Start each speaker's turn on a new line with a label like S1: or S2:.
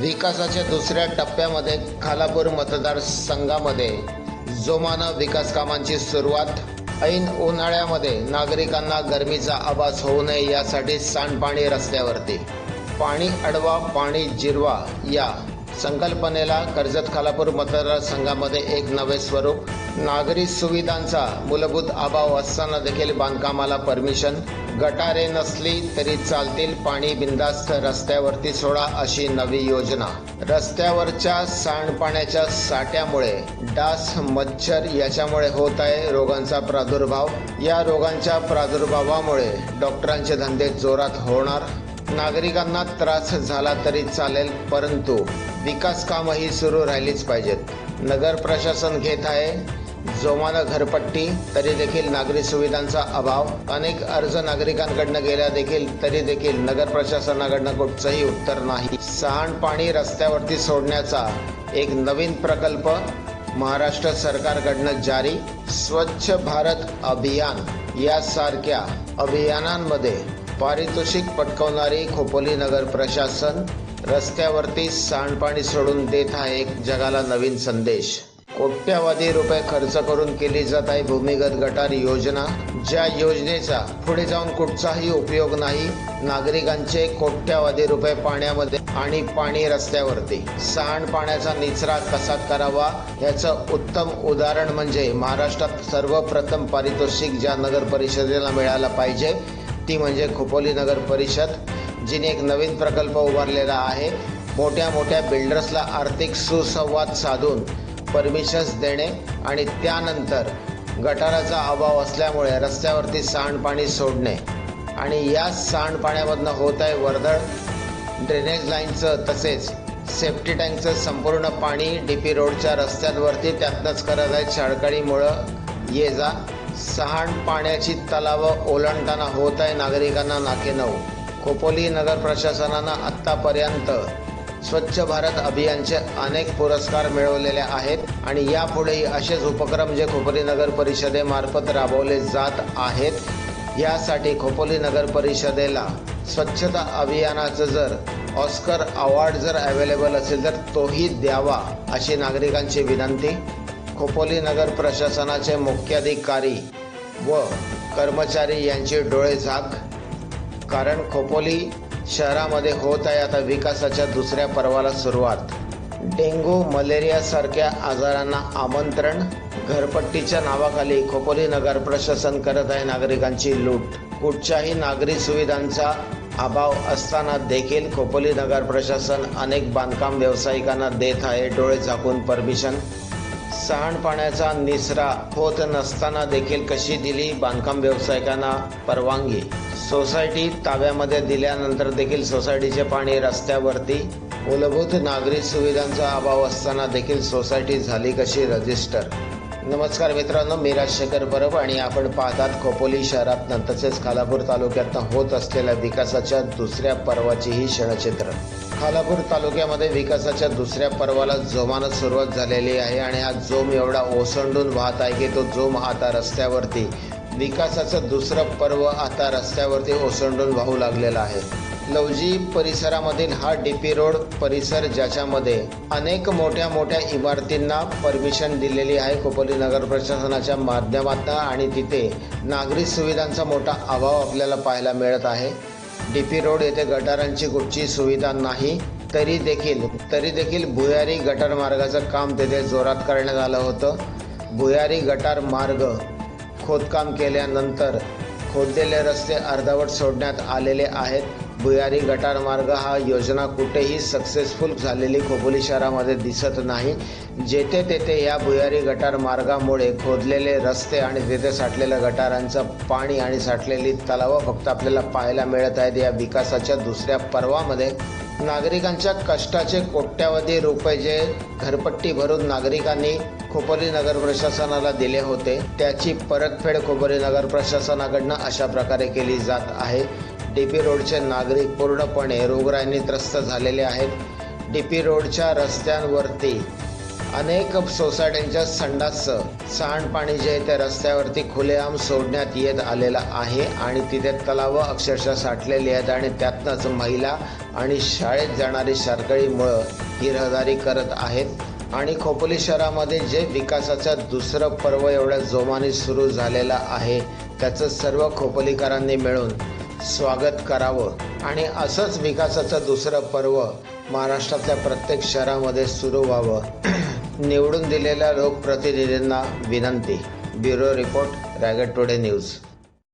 S1: विकासाच्या दुसऱ्या टप्प्यामध्ये खालापूर मतदारसंघामध्ये जोमानं विकास कामांची सुरुवात। ऐन उन्हाळ्यामध्ये नागरिकांना गरमीचा आभास होऊ नये यासाठी सांडपाणी रस्त्यावरती। पाणी अडवा पाणी जिरवा या संकल्पनेला कर्जत खालापूर मतदारसंघामध्ये एक नवे स्वरूप। नागरी सुविधांचा मूलभूत अभाव असताना देखील बांधकामाला परमिशन। गटारे नसली तरी चालतील, पाणी बिनधास्त रस्त्यावरती सोडा अशी नवी योजना। रस्त्यावरच्या सांडपाण्याच्या साठ्यामुळे डास मच्छर याच्यामुळे होत आहे रोगांचा प्रादुर्भाव। या रोगांच्या प्रादुर्भावामुळे डॉक्टरांचे धंदे जोरात होणार। नागरिकांना त्रास झाला तरी चालेल, परंतु विकास कामही सुरू राहिलीच पाहिजेत। नगर प्रशासन घेत आहे जोमानं घरपट्टी, तरी देखील नागरी सुविधांचा अभाव। अनेक अर्ज नागरिकांकडनं गेल्या देखील तरी देखील नगर प्रशासनाकडनं कुठचंही उत्तर नाही। सांडपाणी रस्त्यावरती सोडण्याचा एक नवीन प्रकल्प महाराष्ट्र सरकारकडनं जारी। स्वच्छ भारत अभियान यासारख्या अभियानांमध्ये पारितोषिक पटकावणारी खोपोली नगर प्रशासन रस्त्यावरती सांडपाणी सोडून देत आहे एक जगाला नवीन संदेश। कोट्यावधी रुपये खर्च करून केली जात आहे भूमिगत गटार योजना, ज्या योजनेचा पुढे जाऊन कुठचाही उपयोग नाही। नागरिकांचे कोट्यावधी रुपये पाण्यामध्ये आणि पाणी रस्त्यावरती। सांडपाण्याचा निचरा कसा करावा याचं उत्तम उदाहरण म्हणजे महाराष्ट्रात सर्वप्रथम पारितोषिक ज्या नगर परिषदेला मिळाला पाहिजे ती म्हणजे खोपोली नगर परिषद, जिने एक नवीन प्रकल्प उभारलेला आहे। मोठ्या मोठ्या बिल्डर्सला आर्थिक सुसंवाद साधून परमिशन्स देणे आणि त्यानंतर गटाराचा अभाव असल्यामुळे रस्त्यावरती सांडपाणी सोडणे आणि या सांडपाण्यामधनं होत आहे वर्दळ। ड्रेनेज लाईनचं तसेच सेफ्टी टँकचं संपूर्ण पाणी DP रोडच्या रस्त्यांवरती त्यातनंच करत आहेत शाळकळीमुळं ये जा। सांडपाण्याची तलावं ओलांडताना होत आहे नागरिकांना नाकेनऊ। खोपोली नगर प्रशासनानं आत्तापर्यंत स्वच्छ भारत अभियानचे अनेक पुरस्कार मिळवलेले आहेत आणि यापुढेही असेच उपक्रम जे खोपोली नगर परिषदेमार्फत राबवले जात आहेत। यासाठी खोपोली नगर परिषदेला स्वच्छता अभियानाचं जर ऑस्कर अवॉर्ड जर अवेलेबल असेल तर तोही द्यावा अशी नागरिकांची विनंती। खोपोली नगर प्रशासनाचे मुख्याधिकारी व कर्मचारी यांचे डोळे झाक, कारण खोपोली शहरामध्ये होत आहे आता विकासाच्या दुसऱ्या पर्वाला सुरुवात। डेंग्यू मलेरिया सारख्या आजारांना आमंत्रण। घरपट्टीच्या नावाखाली खोपोली नगर प्रशासन करत आहे नागरिकांची लूट। कुठच्याही नागरी सुविधांचा अभाव असताना देखील खोपोली नगर प्रशासन अनेक बांधकाम व्यावसायिकांना देत आहे डोळे झाकून परमिशन। सांडपाण्याचा निचरा होत नसताना देखील कशी दिली बांधकाम व्यावसायिकांना परवानगी। सोसायटी ताब्यामध्ये दिल्यानंतर देखील सोसायटीचे पाणी रस्त्यावरती। मूलभूत नागरी सुविधांचा अभाव असताना देखील सोसायटी झाली कशी रजिस्टर। नमस्कार मित्रांनो, मी राजशेखर परब आणि आपण पाहतात खोपोली शहरात तसेच खालापूर तालुक्यात होत असलेल्या विकासाच्या दुसऱ्या पर्वाची ही क्षणचित्र। खालापूर तालुक्यामध्ये विकासाच्या दुसऱ्या पर्वाला जोमानं सुरुवात झालेली आहे आणि हा जोम एवढा ओसंडून वाहत आहे की तो जोम आता रस्त्यावरती विकासाचं दुसरं पर्व आता रस्त्यावरती ओसंडून वाहू लागलेला आहे। लवजी परिसरामधील हा DP रोड परिसर ज्याच्यामध्ये अनेक मोठ्या मोठ्या इमारतींना परमिशन दिलेली आहे खोपोली नगर प्रशासनाच्या माध्यमातून आणि तिथे नागरी सुविधांचा मोठा अभाव आपल्याला पाहायला मिळत आहे। DP रोड येथे गटारांची कुठची सुविधा नाही, तरी देखील भुयारी गटार मार्गाचं काम तेथे जोरात करण्यात आलं होतं। भुयारी गटार मार्ग खोदकाम केल्यानंतर खोदलेले रस्ते अर्धवट सोडण्यात आलेले आहेत। भुयारी गटार मार्ग हा योजना कुठेही सक्सेसफुल झालेली खोपोली शहरामध्ये दिसत नाही। जेथे तेथे या भुयारी गटार मार्गामुळे खोदलेले रस्ते आणि तेथे साठलेल्या गटारांचं पाणी आणि साठलेली तलावं फक्त आपल्याला पाहायला मिळत आहेत। या विकासाच्या दुसऱ्या पर्वामध्ये नागरिकांच्या कष्टाचे कोट्यावधी रुपये जे घरपट्टी भरून नागरिकांनी खोपोली नगर प्रशासनाला दिले होते त्याची परतफेड खोपोली नगर प्रशासनाकडनं अशा प्रकारे केली जात आहे। DP रोडचे नागरिक पूर्णपणे रोगराईने त्रस्त झालेले आहेत। DP रोडच्या रस्त्यांवरती अनेक सोसायट्यांच्या संडासचं सांडपाणी जे आहे ते रस्त्यावरती खुलेआम सोडण्यात येत आलेलं आहे आणि तिथे तलाव अक्षरशः साठलेली आहेत आणि त्यातनंच महिला आणि शाळेत जाणारी शाळकरी मुलं ही रहदारी करत आहेत आणि खोपोली शहरामध्ये जे विकासाचं दुसरं पर्व एवढ्या जोमाने सुरू झालेलं आहे त्याचं सर्व खोपोलीकरांनी मिळून स्वागत करावं आणि असंच विकासाचं दुसरं पर्व महाराष्ट्रातल्या प्रत्येक शहरामध्ये सुरू व्हावं निवडून दिलेल्या लोकप्रतिनिधींना विनंती. Bureau report, Raigad today news.